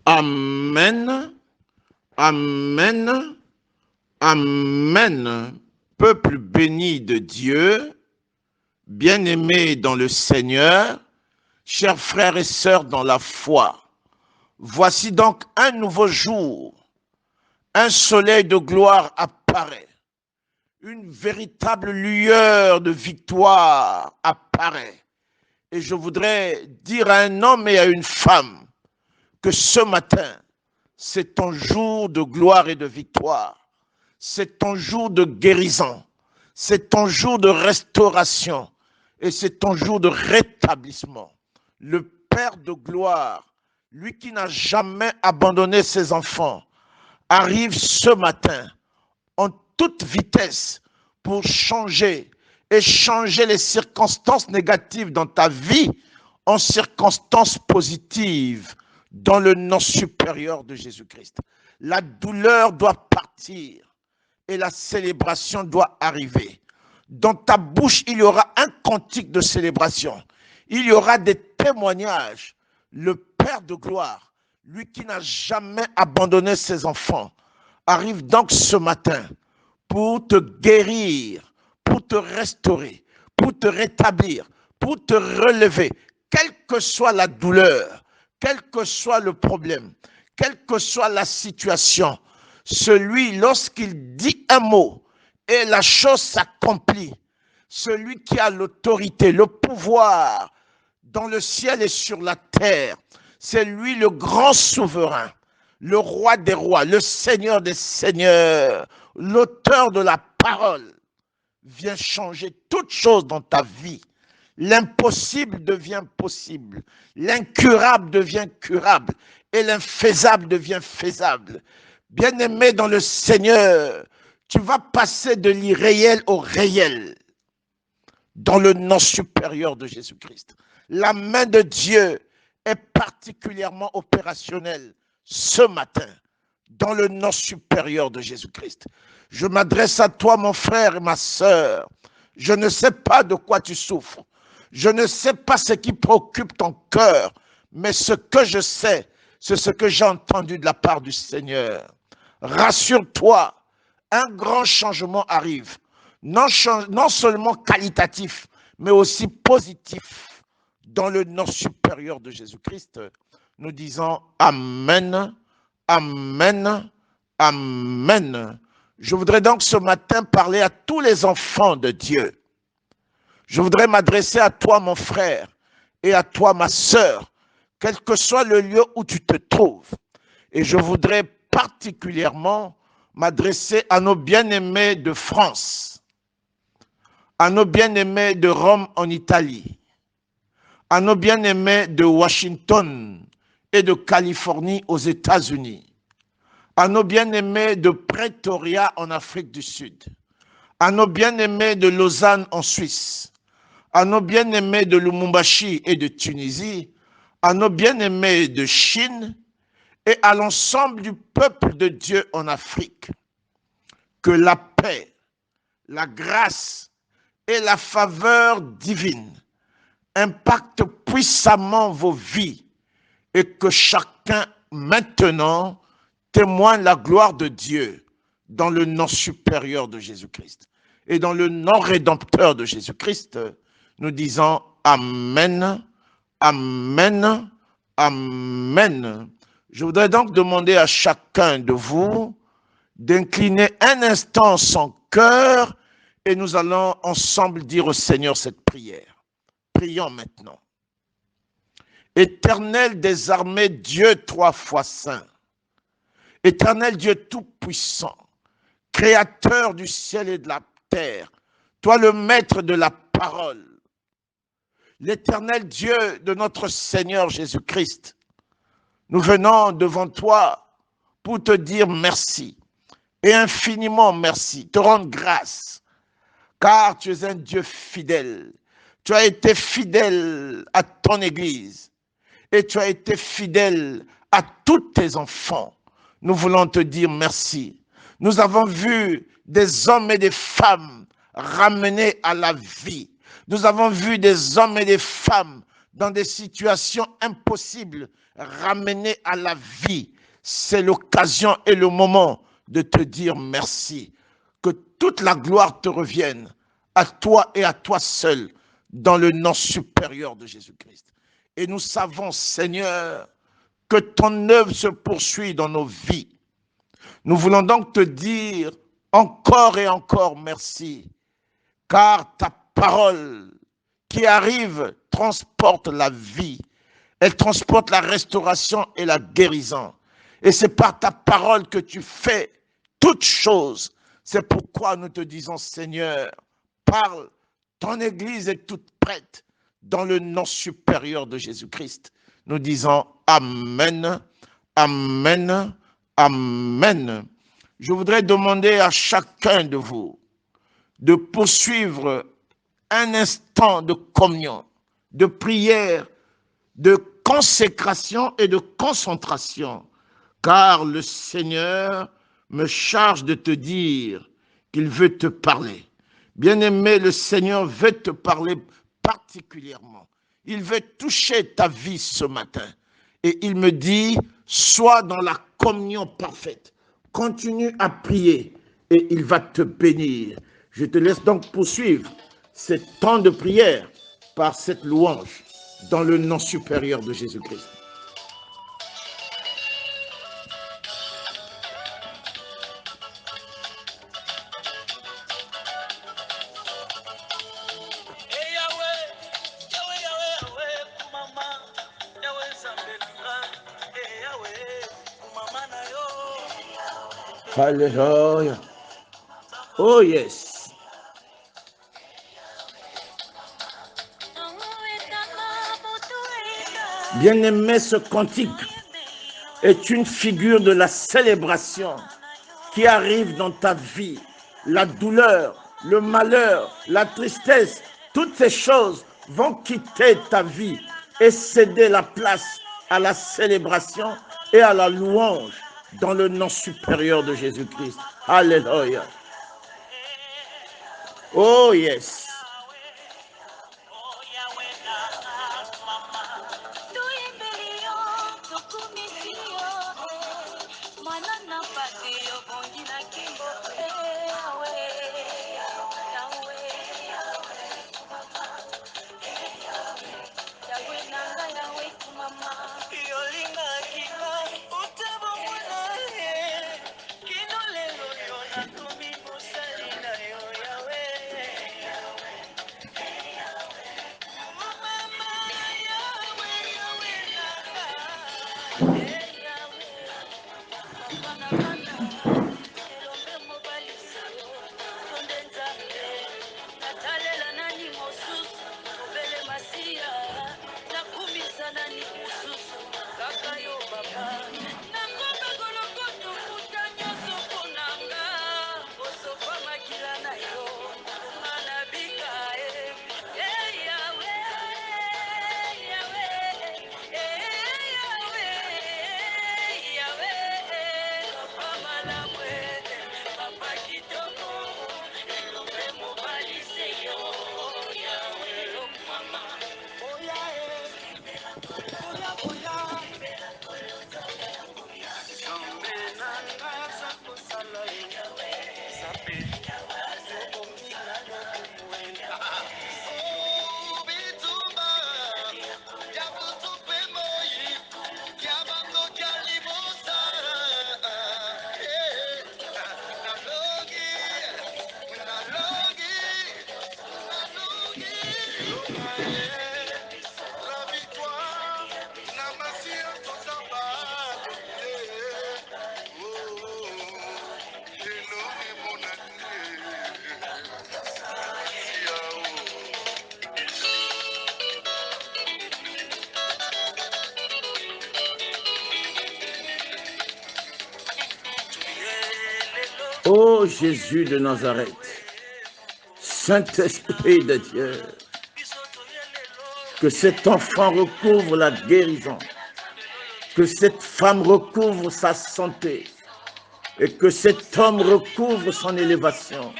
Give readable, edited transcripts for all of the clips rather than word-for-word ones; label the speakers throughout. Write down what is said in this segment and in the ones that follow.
Speaker 1: Amen, Amen, Amen. Peuple béni de Dieu, bien-aimés dans le Seigneur, chers frères et sœurs dans la foi, voici donc un nouveau jour, un soleil de gloire apparaît, une véritable lueur de victoire apparaît. Et je voudrais dire à un homme et à une femme que ce matin, c'est ton jour de gloire et de victoire. C'est ton jour de guérison. C'est ton jour de restauration. Et c'est ton jour de rétablissement. Le Père de gloire, lui qui n'a jamais abandonné ses enfants, arrive ce matin en toute vitesse pour changer et changer les circonstances négatives dans ta vie en circonstances positives dans le nom supérieur de Jésus-Christ. La douleur doit partir et la célébration doit arriver. Dans ta bouche, il y aura un cantique de célébration. Il y aura des témoignages. Le Père de gloire, lui qui n'a jamais abandonné ses enfants, arrive donc ce matin pour te guérir, pour te restaurer, pour te rétablir, pour te relever, quelle que soit la douleur, quel que soit le problème, quelle que soit la situation. Celui, lorsqu'il dit un mot et la chose s'accomplit, celui qui a l'autorité, le pouvoir dans le ciel et sur la terre, c'est lui le grand souverain, le roi des rois, le seigneur des seigneurs, l'auteur de la parole, vient changer toute chose dans ta vie. L'impossible devient possible, l'incurable devient curable et l'infaisable devient faisable. Bien-aimé dans le Seigneur, tu vas passer de l'irréel au réel dans le nom supérieur de Jésus-Christ. La main de Dieu est particulièrement opérationnelle ce matin dans le nom supérieur de Jésus-Christ. Je m'adresse à toi, mon frère et ma sœur. Je ne sais pas de quoi tu souffres. Je ne sais pas ce qui préoccupe ton cœur, mais ce que je sais, c'est ce que j'ai entendu de la part du Seigneur. Rassure-toi, un grand changement arrive, non seulement qualitatif, mais aussi positif. Dans le nom supérieur de Jésus-Christ, nous disons Amen, Amen, Amen. Je voudrais donc ce matin parler à tous les enfants de Dieu. Je voudrais m'adresser à toi, mon frère, et à toi, ma sœur, quel que soit le lieu où tu te trouves. Et je voudrais particulièrement m'adresser à nos bien-aimés de France, à nos bien-aimés de Rome en Italie, à nos bien-aimés de Washington et de Californie aux États-Unis, à nos bien-aimés de Pretoria en Afrique du Sud, à nos bien-aimés de Lausanne en Suisse, à nos bien-aimés de Lubumbashi et de Tunisie, à nos bien-aimés de Chine et à l'ensemble du peuple de Dieu en Afrique. Que la paix, la grâce et la faveur divine impactent puissamment vos vies et que chacun maintenant témoigne la gloire de Dieu dans le nom supérieur de Jésus-Christ. Et dans le nom rédempteur de Jésus-Christ, nous disons Amen, Amen, Amen. Je voudrais donc demander à chacun de vous d'incliner un instant son cœur et nous allons ensemble dire au Seigneur cette prière. Prions maintenant. Éternel des armées, Dieu trois fois saint, Éternel Dieu tout-puissant, Créateur du ciel et de la terre, toi le maître de la parole, l'Éternel Dieu de notre Seigneur Jésus-Christ, nous venons devant toi pour te dire merci et infiniment merci, te rendre grâce, car tu es un Dieu fidèle. Tu as été fidèle à ton Église et tu as été fidèle à tous tes enfants. Nous voulons te dire merci. Nous avons vu des hommes et des femmes ramenés à la vie. Nous avons vu des hommes et des femmes dans des situations impossibles, ramenées à la vie, c'est l'occasion et le moment de te dire merci. Que toute la gloire te revienne à toi et à toi seul, dans le nom supérieur de Jésus-Christ. Et nous savons, Seigneur, que ton œuvre se poursuit dans nos vies. Nous voulons donc te dire encore et encore merci, car ta parole qui arrive transporte la vie, elle transporte la restauration et la guérison. Et c'est par ta parole que tu fais toutes choses. C'est pourquoi nous te disons, Seigneur, parle, ton Église est toute prête dans le nom supérieur de Jésus-Christ. Nous disons Amen, Amen, Amen. Je voudrais demander à chacun de vous de poursuivre un instant de communion, de prière, de consécration et de concentration, car le Seigneur me charge de te dire qu'il veut te parler. Bien-aimé, le Seigneur veut te parler particulièrement. Il veut toucher ta vie ce matin. Et il me dit, sois dans la communion parfaite. Continue à prier et il va te bénir. Je te laisse donc poursuivre ce temps de prière par cette louange dans le nom supérieur de Jésus-Christ. Alléluia. Oh yes. Bien-aimé, ce cantique est une figure de la célébration qui arrive dans ta vie. La douleur, le malheur, la tristesse, toutes ces choses vont quitter ta vie et céder la place à la célébration et à la louange dans le nom supérieur de Jésus-Christ. Alléluia. Oh yes. Ô Jésus de Nazareth, Saint-Esprit de Dieu, que cet enfant recouvre la guérison, que cette femme recouvre sa santé et que cet homme recouvre son élévation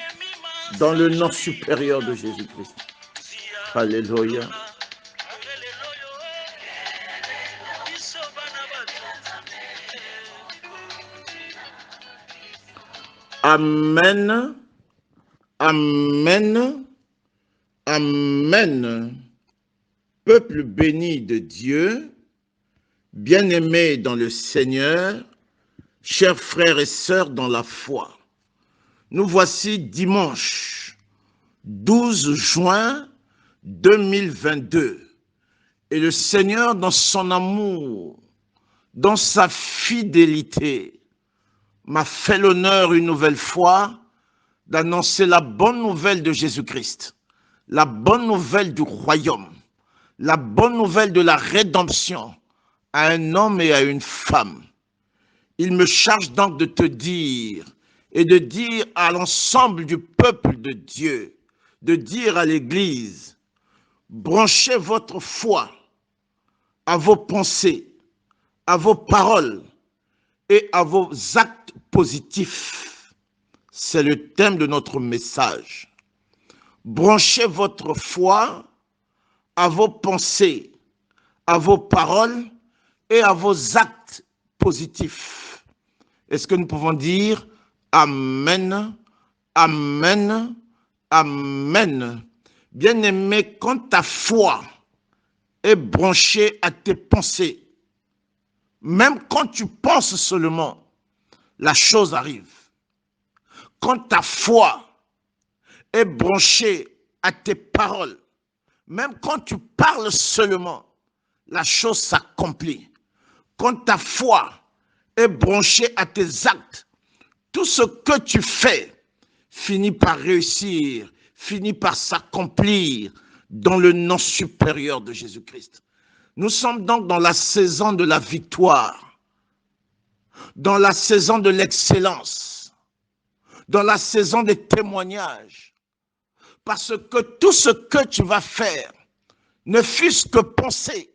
Speaker 1: dans le nom supérieur de Jésus-Christ. Alléluia. Amen. Amen. Amen. Peuple béni de Dieu, bien-aimés dans le Seigneur, chers frères et sœurs dans la foi, nous voici dimanche 12 juin 2022 et le Seigneur dans son amour, dans sa fidélité, m'a fait l'honneur une nouvelle fois d'annoncer la bonne nouvelle de Jésus-Christ, la bonne nouvelle du royaume, la bonne nouvelle de la rédemption à un homme et à une femme. Il me charge donc de te dire et de dire à l'ensemble du peuple de Dieu, de dire à l'Église, branchez votre foi à vos pensées, à vos paroles et à vos actes positifs. C'est le thème de notre message. Branchez votre foi à vos pensées, à vos paroles et à vos actes positifs. Est-ce que nous pouvons dire Amen, Amen, Amen. Bien-aimé, quand ta foi est branchée à tes pensées, même quand tu penses seulement, la chose arrive. Quand ta foi est branchée à tes paroles, même quand tu parles seulement, la chose s'accomplit. Quand ta foi est branchée à tes actes, tout ce que tu fais finit par réussir, finit par s'accomplir dans le nom supérieur de Jésus-Christ. Nous sommes donc dans la saison de la victoire, dans la saison de l'excellence, dans la saison des témoignages. Parce que tout ce que tu vas faire, ne fût-ce que penser,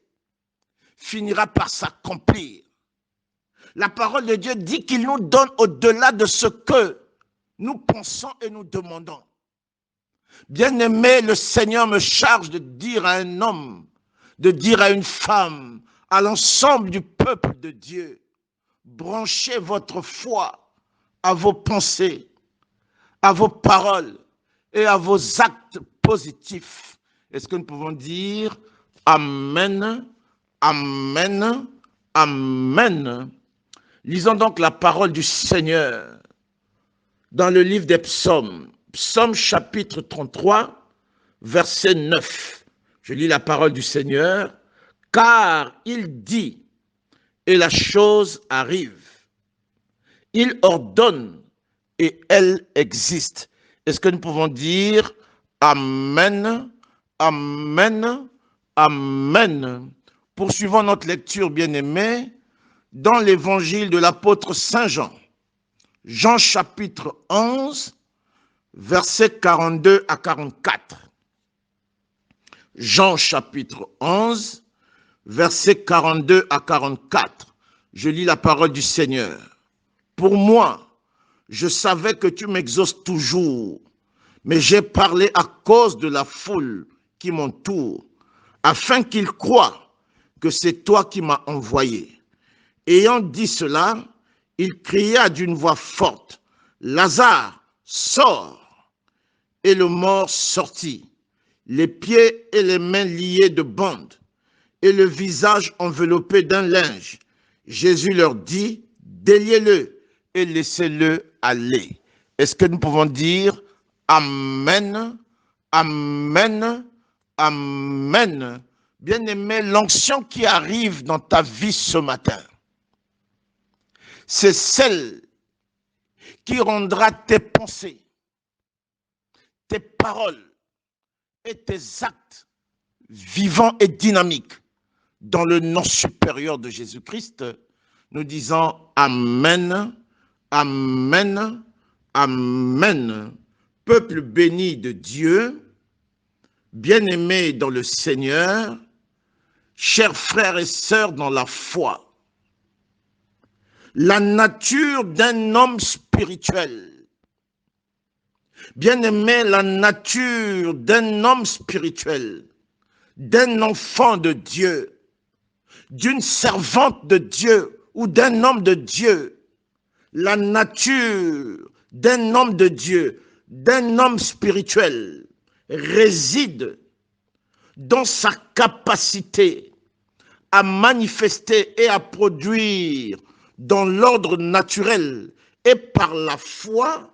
Speaker 1: finira par s'accomplir. La parole de Dieu dit qu'il nous donne au-delà de ce que nous pensons et nous demandons. Bien-aimé, le Seigneur me charge de dire à un homme, de dire à une femme, à l'ensemble du peuple de Dieu, branchez votre foi à vos pensées, à vos paroles et à vos actes positifs. Est-ce que nous pouvons dire Amen, Amen, Amen. Lisons donc la parole du Seigneur dans le livre des psaumes, psaume chapitre 33, verset 9. Je lis la parole du Seigneur, car il dit, et la chose arrive. Il ordonne, et elle existe. Est-ce que nous pouvons dire Amen, Amen, Amen. Poursuivons notre lecture, bien-aimée, dans l'évangile de l'apôtre Saint Jean. Jean chapitre 11, versets 42 à 44. Jean chapitre 11, versets 42 à 44. Je lis la parole du Seigneur. Pour moi, je savais que tu m'exauces toujours, mais j'ai parlé à cause de la foule qui m'entoure, afin qu'ils croient que c'est toi qui m'as envoyé. Ayant dit cela, il cria d'une voix forte, Lazare, sors! Et le mort sortit, les pieds et les mains liés de bandes, et le visage enveloppé d'un linge. Jésus leur dit, déliez-le et laissez-le aller. Est-ce que nous pouvons dire Amen, Amen, Amen. Bien-aimé, l'onction qui arrive dans ta vie ce matin, c'est celle qui rendra tes pensées, tes paroles et tes actes vivants et dynamiques dans le nom supérieur de Jésus-Christ. Nous disons Amen, Amen, Amen. Peuple béni de Dieu, bien-aimés dans le Seigneur, chers frères et sœurs dans la foi, la nature d'un homme spirituel, bien-aimé, la nature d'un homme spirituel, d'un enfant de Dieu, d'une servante de Dieu ou d'un homme de Dieu, la nature d'un homme de Dieu, d'un homme spirituel, réside dans sa capacité à manifester et à produire dans l'ordre naturel et par la foi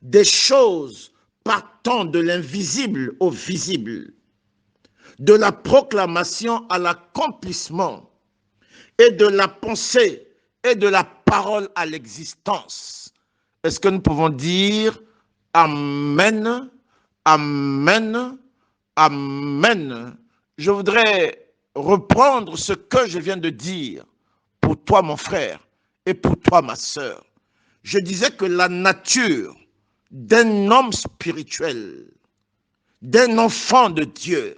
Speaker 1: des choses partant de l'invisible au visible, de la proclamation à l'accomplissement et de la pensée et de la parole à l'existence. Est-ce que nous pouvons dire Amen, Amen, Amen? Je voudrais reprendre ce que je viens de dire pour toi, mon frère, et pour toi, ma sœur. Je disais que la nature d'un homme spirituel, d'un enfant de Dieu,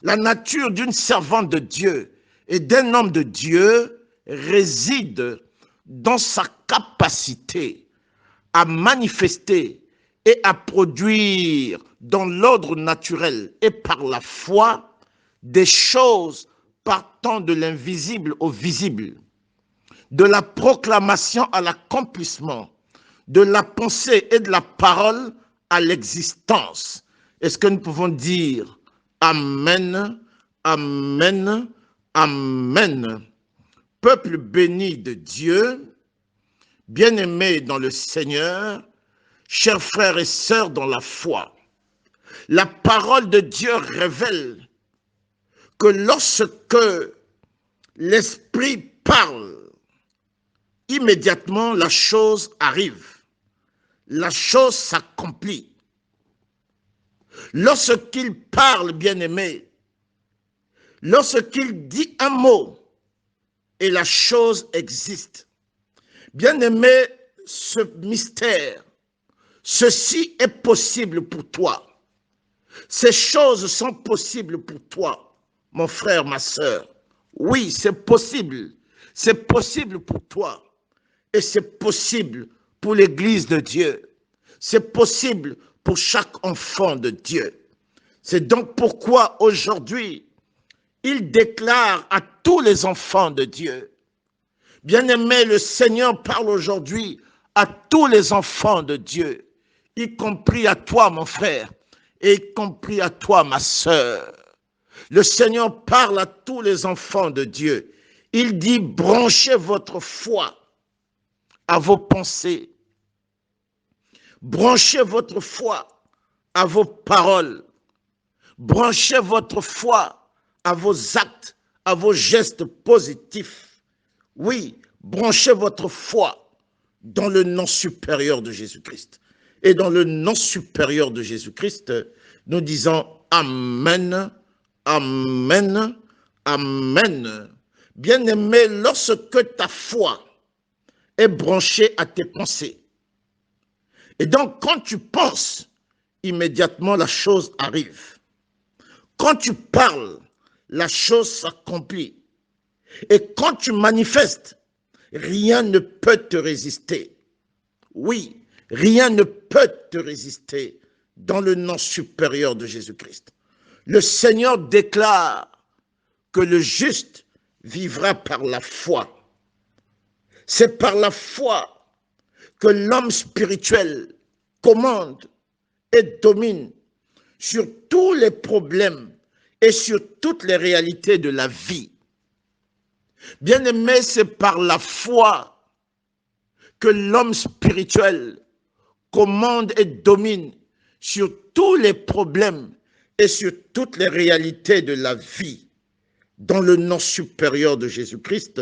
Speaker 1: la nature d'une servante de Dieu et d'un homme de Dieu réside dans sa capacité à manifester et à produire dans l'ordre naturel et par la foi des choses partant de l'invisible au visible, de la proclamation à l'accomplissement, de la pensée et de la parole à l'existence. Est-ce que nous pouvons dire Amen, Amen, Amen? Peuple béni de Dieu, bien-aimés dans le Seigneur, chers frères et sœurs dans la foi, la parole de Dieu révèle que lorsque l'Esprit parle, immédiatement la chose arrive, la chose s'accomplit. Lorsqu'il parle, bien-aimé, lorsqu'il dit un mot, et la chose existe. Bien-aimé, ce mystère, ceci est possible pour toi. Ces choses sont possibles pour toi, mon frère, ma sœur. Oui, c'est possible. C'est possible pour toi. Et c'est possible pour l'Église de Dieu. C'est possible pour chaque enfant de Dieu. C'est donc pourquoi aujourd'hui, il déclare à tous les enfants de Dieu. Bien-aimé, le Seigneur parle aujourd'hui à tous les enfants de Dieu, y compris à toi, mon frère, et y compris à toi, ma sœur. Le Seigneur parle à tous les enfants de Dieu. Il dit, branchez votre foi à vos pensées. Branchez votre foi à vos paroles. Branchez votre foi à vos actes, à vos gestes positifs. Oui, branchez votre foi dans le nom supérieur de Jésus-Christ. Et dans le nom supérieur de Jésus-Christ, nous disons Amen, Amen, Amen. Bien-aimé, lorsque ta foi est branchée à tes pensées, et donc quand tu penses, immédiatement la chose arrive. Quand tu parles, la chose s'accomplit. Et quand tu manifestes, rien ne peut te résister. Oui, rien ne peut te résister dans le nom supérieur de Jésus-Christ. Le Seigneur déclare que le juste vivra par la foi. C'est par la foi que l'homme spirituel commande et domine sur tous les problèmes et sur toutes les réalités de la vie. Bien-aimé, c'est par la foi que l'homme spirituel commande et domine sur tous les problèmes et sur toutes les réalités de la vie. Dans le nom supérieur de Jésus-Christ,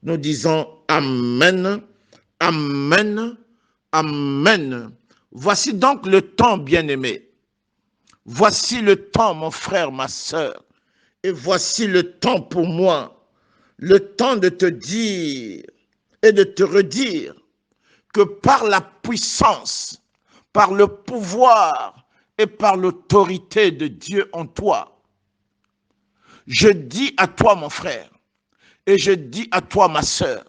Speaker 1: nous disons Amen, Amen, Amen. Voici donc le temps, bien-aimé. Voici le temps, mon frère, ma sœur. Et voici le temps pour moi, le temps de te dire et de te redire que par la puissance, par le pouvoir et par l'autorité de Dieu en toi, je dis à toi, mon frère, et je dis à toi, ma sœur,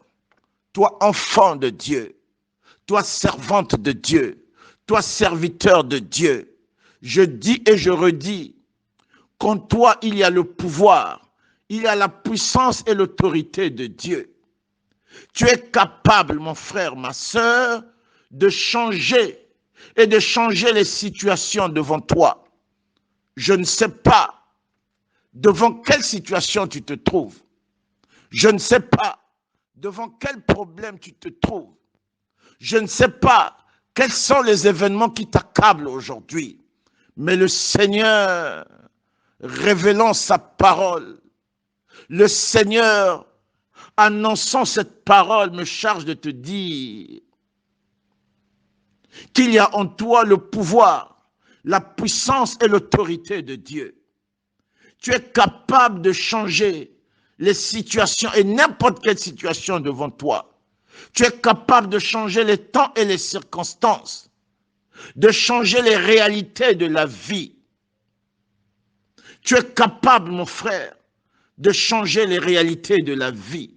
Speaker 1: toi enfant de Dieu, toi servante de Dieu, toi serviteur de Dieu, je dis et je redis qu'en toi il y a le pouvoir, il y a la puissance et l'autorité de Dieu. Tu es capable, mon frère, ma sœur, de changer et de changer les situations devant toi. Je ne sais pas devant quelle situation tu te trouves. Je ne sais pas devant quel problème tu te trouves. Je ne sais pas quels sont les événements qui t'accablent aujourd'hui. Mais le Seigneur, révélant sa parole, le Seigneur, annonçant cette parole, me charge de te dire qu'il y a en toi le pouvoir, la puissance et l'autorité de Dieu. Tu es capable de changer les situations et n'importe quelle situation devant toi. Tu es capable de changer les temps et les circonstances, de changer les réalités de la vie. Tu es capable, mon frère, de changer les réalités de la vie.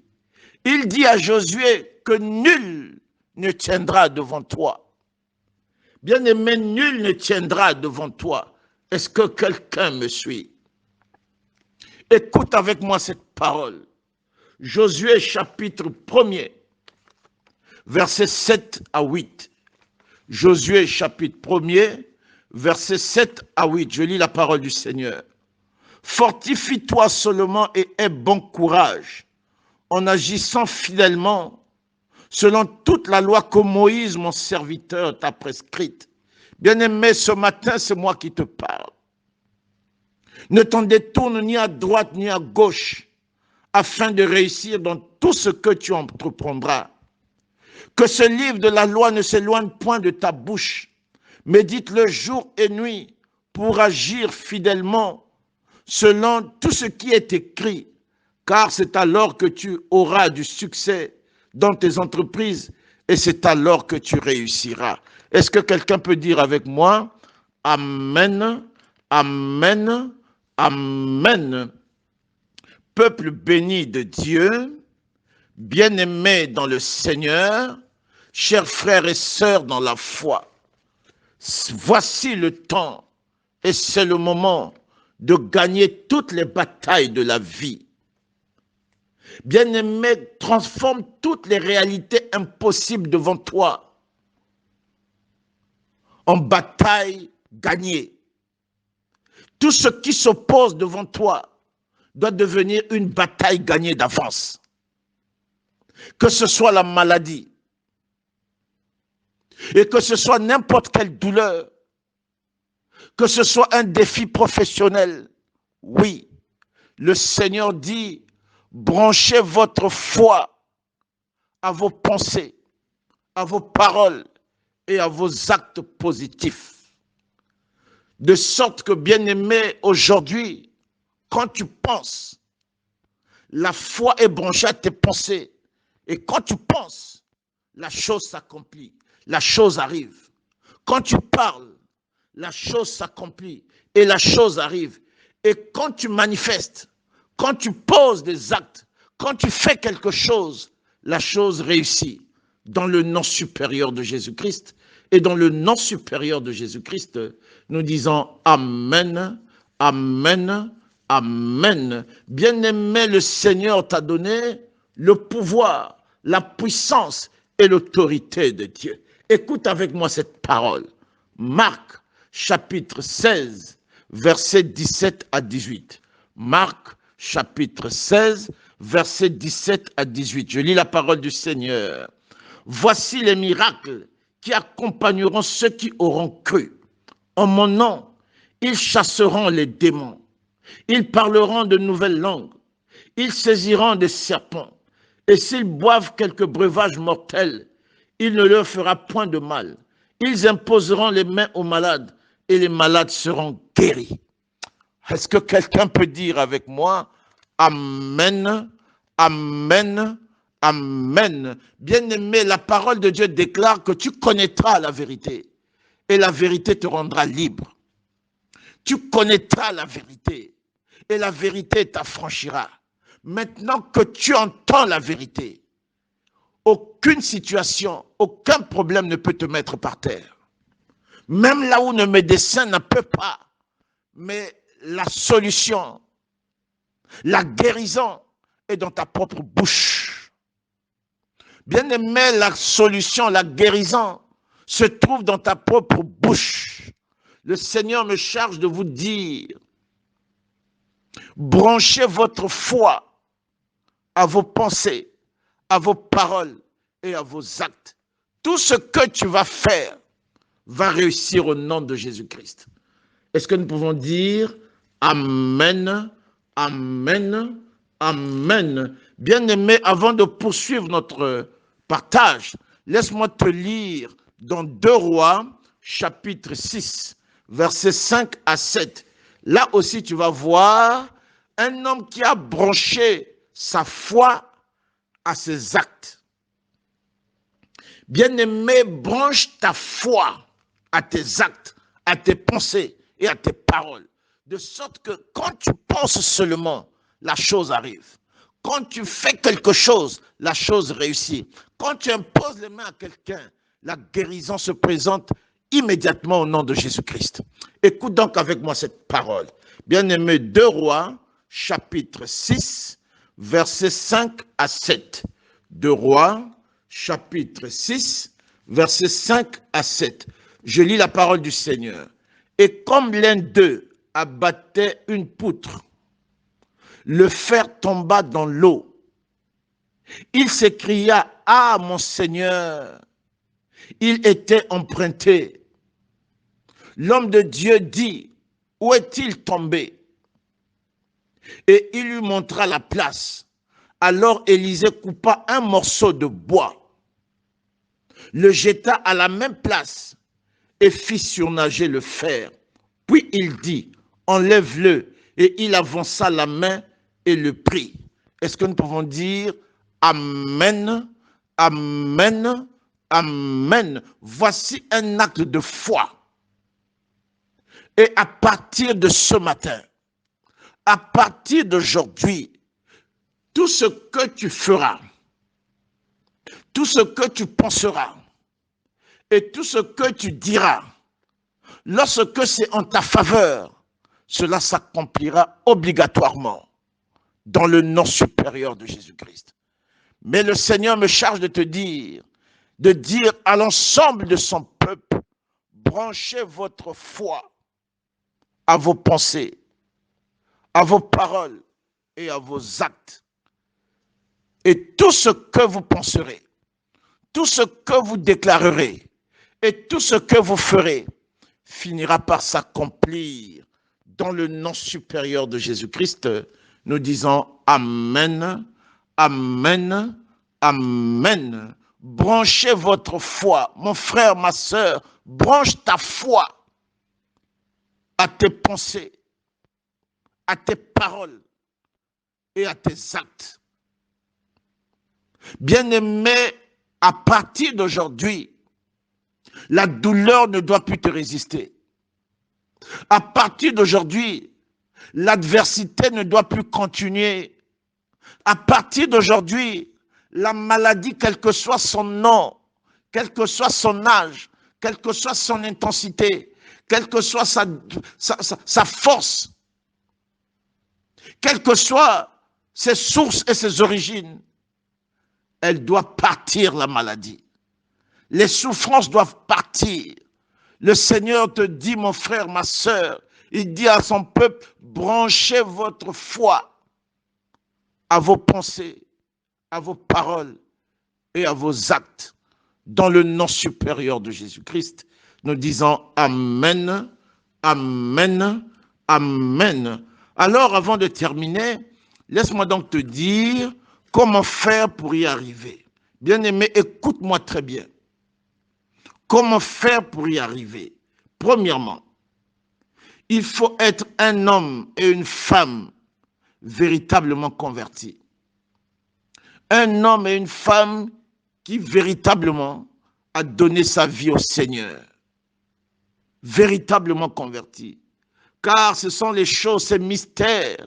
Speaker 1: Il dit à Josué que nul ne tiendra devant toi. Bien-aimé, nul ne tiendra devant toi. Est-ce que quelqu'un me suit? Écoute avec moi cette parole. Josué chapitre 1er, versets 7 à 8. Josué chapitre 1er, versets 7 à 8. Je lis la parole du Seigneur. Fortifie-toi seulement et aie bon courage en agissant fidèlement selon toute la loi que Moïse, mon serviteur, t'a prescrite. Bien-aimé, ce matin, c'est moi qui te parle. Ne t'en détourne ni à droite ni à gauche afin de réussir dans tout ce que tu entreprendras. Que ce livre de la loi ne s'éloigne point de ta bouche. Médite-le jour et nuit pour agir fidèlement selon tout ce qui est écrit, car c'est alors que tu auras du succès dans tes entreprises et c'est alors que tu réussiras. Est-ce que quelqu'un peut dire avec moi, Amen, Amen, Amen. Peuple béni de Dieu, bien-aimés dans le Seigneur, chers frères et sœurs dans la foi, voici le temps et c'est le moment de gagner toutes les batailles de la vie. Bien-aimé, transforme toutes les réalités impossibles devant toi en bataille gagnée. Tout ce qui s'oppose devant toi doit devenir une bataille gagnée d'avance. Que ce soit la maladie et que ce soit n'importe quelle douleur, que ce soit un défi professionnel, oui, le Seigneur dit, branchez votre foi à vos pensées, à vos paroles et à vos actes positifs. De sorte que, bien-aimé, aujourd'hui, quand tu penses, la foi est branchée à tes pensées. Et quand tu penses, la chose s'accomplit, la chose arrive. Quand tu parles, la chose s'accomplit et la chose arrive. Et quand tu manifestes, quand tu poses des actes, quand tu fais quelque chose, la chose réussit. Dans le nom supérieur de Jésus-Christ. Et dans le nom supérieur de Jésus-Christ, nous disons Amen, Amen, Amen. Bien-aimé, le Seigneur t'a donné le pouvoir, la puissance et l'autorité de Dieu. Écoute avec moi cette parole. Marc, chapitre 16, versets 17 à 18. Marc, chapitre 16, versets 17 à 18. Je lis la parole du Seigneur. Voici les miracles qui accompagneront ceux qui auront cru. En mon nom, ils chasseront les démons. Ils parleront de nouvelles langues. Ils saisiront des serpents. Et s'ils boivent quelques breuvages mortels, il ne leur fera point de mal. Ils imposeront les mains aux malades et les malades seront guéris. Est-ce que quelqu'un peut dire avec moi, Amen, Amen, Amen. Bien-aimé, la parole de Dieu déclare que tu connaîtras la vérité et la vérité te rendra libre. Tu connaîtras la vérité et la vérité t'affranchira. Maintenant que tu entends la vérité, aucune situation, aucun problème ne peut te mettre par terre. Même là où le médecin ne peut pas, mais la solution, la guérison est dans ta propre bouche. Bien-aimé, la solution, la guérison se trouve dans ta propre bouche. Le Seigneur me charge de vous dire, branchez votre foi à vos pensées, à vos paroles et à vos actes. Tout ce que tu vas faire va réussir au nom de Jésus-Christ. Est-ce que nous pouvons dire Amen, Amen, Amen. Bien-aimé, avant de poursuivre notre partage, laisse-moi te lire dans 2 Rois, chapitre 6, versets 5 à 7. Là aussi, tu vas voir un homme qui a branché sa foi à ses actes. Bien-aimé, branche ta foi à tes actes, à tes pensées et à tes paroles. De sorte que quand tu penses seulement, la chose arrive. Quand tu fais quelque chose, la chose réussit. Quand tu imposes les mains à quelqu'un, la guérison se présente immédiatement au nom de Jésus-Christ. Écoute donc avec moi cette parole. Bien-aimé, 2 Rois, chapitre 6, versets 5 à 7. 2 Rois, chapitre 6, versets 5 à 7. Je lis la parole du Seigneur. Et comme l'un d'eux abattait une poutre, le fer tomba dans l'eau. Il s'écria, « Ah, mon Seigneur !» Il était emprunté. L'homme de Dieu dit, « Où est-il tombé ?» Et il lui montra la place. Alors Élisée coupa un morceau de bois, le jeta à la même place et fit surnager le fer. Puis il dit, « Enlève-le » et il avança la main et le prit. Est-ce que nous pouvons dire Amen, Amen, Amen. Voici un acte de foi. Et à partir de ce matin, à partir d'aujourd'hui, tout ce que tu feras, tout ce que tu penseras et tout ce que tu diras, lorsque c'est en ta faveur, cela s'accomplira obligatoirement dans le nom supérieur de Jésus-Christ. Mais le Seigneur me charge de dire à l'ensemble de son peuple, branchez votre foi à vos pensées, à vos paroles et à vos actes. Et tout ce que vous penserez, tout ce que vous déclarerez et tout ce que vous ferez finira par s'accomplir dans le nom supérieur de Jésus-Christ. Nous disons Amen, Amen, Amen. Branchez votre foi. Mon frère, ma sœur, branche ta foi à tes pensées, à tes paroles et à tes actes. Bien-aimé, à partir d'aujourd'hui, la douleur ne doit plus te résister. À partir d'aujourd'hui, l'adversité ne doit plus continuer. À partir d'aujourd'hui, la maladie, quel que soit son nom, quel que soit son âge, quelle que soit son intensité, quelle que soit sa force, quelles que soient ses sources et ses origines, elle doit partir, la maladie. Les souffrances doivent partir. Le Seigneur te dit, mon frère, ma sœur, il dit à son peuple, branchez votre foi à vos pensées, à vos paroles et à vos actes dans le nom supérieur de Jésus-Christ. Nous disons Amen, Amen, Amen. Alors, avant de terminer, laisse-moi donc te dire comment faire pour y arriver. Bien-aimé, écoute-moi très bien. Comment faire pour y arriver? Premièrement, il faut être un homme et une femme véritablement convertis. Un homme et une femme qui véritablement a donné sa vie au Seigneur. Véritablement convertis. Car ce sont les choses, ces mystères,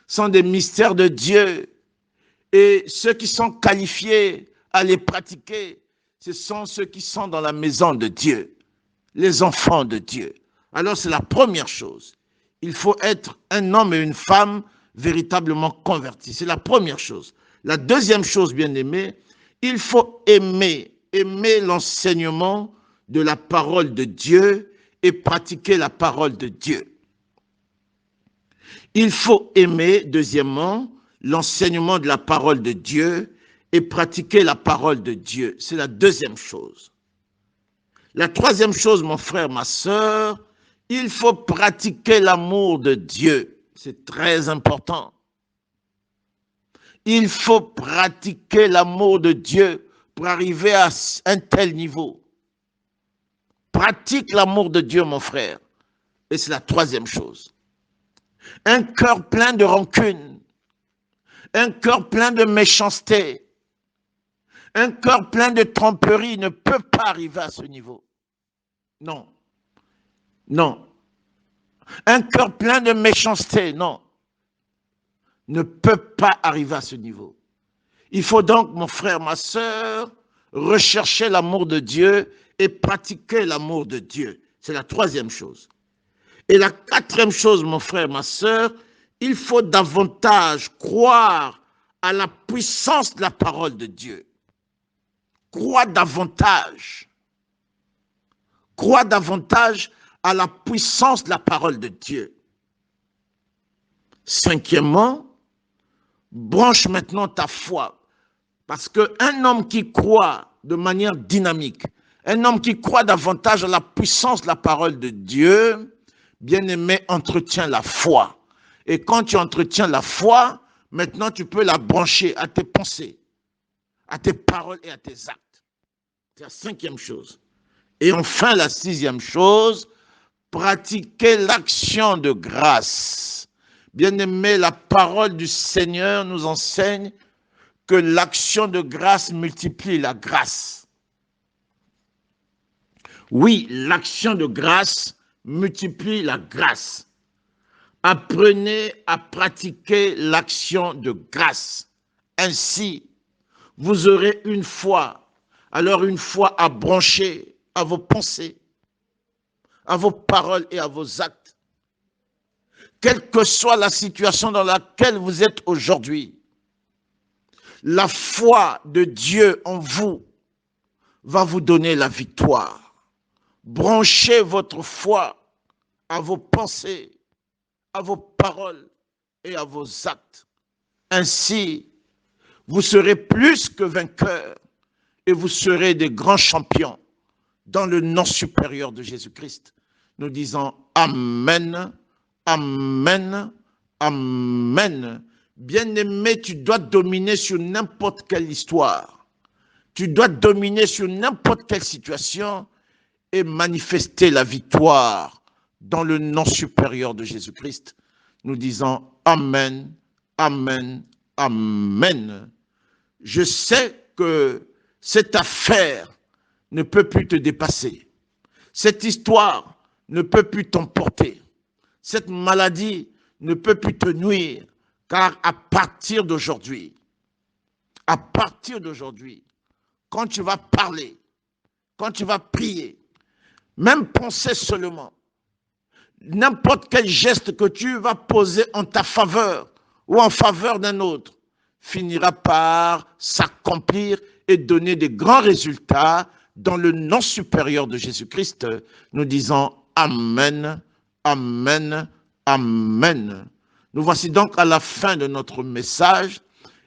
Speaker 1: sont des mystères de Dieu. Et ceux qui sont qualifiés à les pratiquer, ce sont ceux qui sont dans la maison de Dieu, les enfants de Dieu. Alors c'est la première chose. Il faut être un homme et une femme véritablement convertis. C'est la première chose. La deuxième chose, bien-aimé, il faut aimer l'enseignement de la parole de Dieu et pratiquer la parole de Dieu. Il faut aimer, deuxièmement, l'enseignement de la parole de Dieu et pratiquer la parole de Dieu. C'est la deuxième chose. La troisième chose, mon frère, ma sœur, il faut pratiquer l'amour de Dieu. C'est très important. Il faut pratiquer l'amour de Dieu pour arriver à un tel niveau. Pratique l'amour de Dieu, mon frère. Et c'est la troisième chose. Un cœur plein de rancune, un cœur plein de méchanceté, un cœur plein de tromperie ne peut pas arriver à ce niveau. Non. Non. Un cœur plein de méchanceté, non, ne peut pas arriver à ce niveau. Il faut donc, mon frère, ma sœur, rechercher l'amour de Dieu et pratiquer l'amour de Dieu. C'est la troisième chose. Et la quatrième chose, mon frère, ma sœur, il faut davantage croire à la puissance de la parole de Dieu. Crois davantage. Crois davantage à la puissance de la parole de Dieu. Cinquièmement, branche maintenant ta foi. Parce qu'un homme qui croit de manière dynamique, un homme qui croit davantage à la puissance de la parole de Dieu, bien-aimé, entretient la foi. Et quand tu entretiens la foi, maintenant tu peux la brancher à tes pensées, à tes paroles et à tes actes. C'est la cinquième chose. Et enfin, la sixième chose, pratiquer l'action de grâce. Bien-aimé, la parole du Seigneur nous enseigne que l'action de grâce multiplie la grâce. Oui, l'action de grâce multiplie la grâce. Apprenez à pratiquer l'action de grâce. Ainsi, vous aurez une foi, alors une foi à brancher à vos pensées, à vos paroles et à vos actes. Quelle que soit la situation dans laquelle vous êtes aujourd'hui, la foi de Dieu en vous va vous donner la victoire. Branchez votre foi à vos pensées, à vos paroles et à vos actes. Ainsi, vous serez plus que vainqueurs et vous serez des grands champions dans le nom supérieur de Jésus-Christ. Nous disons Amen, Amen, Amen. Bien-aimé, tu dois dominer sur n'importe quelle histoire. Tu dois dominer sur n'importe quelle situation et manifester la victoire dans le nom supérieur de Jésus-Christ. Nous disons Amen, Amen, Amen. Je sais que cette affaire ne peut plus te dépasser. Cette histoire ne peut plus t'emporter. Cette maladie ne peut plus te nuire, car à partir d'aujourd'hui, quand tu vas parler, quand tu vas prier, même penser seulement, n'importe quel geste que tu vas poser en ta faveur ou en faveur d'un autre, finira par s'accomplir et donner des grands résultats dans le nom supérieur de Jésus-Christ. Nous disons Amen, Amen, Amen. Nous voici donc à la fin de notre message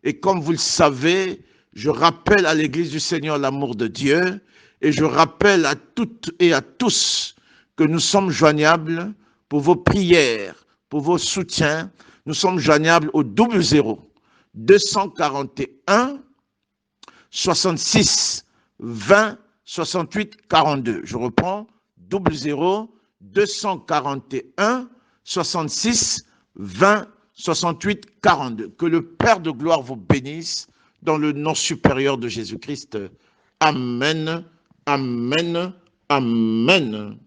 Speaker 1: et comme vous le savez, je rappelle à l'Église du Seigneur l'amour de Dieu et je rappelle à toutes et à tous que nous sommes joignables pour vos prières, pour vos soutiens. Nous sommes joignables au 00 241 66 20 68 42. Je reprends 00 241 66 20 68 42. Que le Père de gloire vous bénisse dans le nom supérieur de Jésus-Christ. Amen, amen, amen.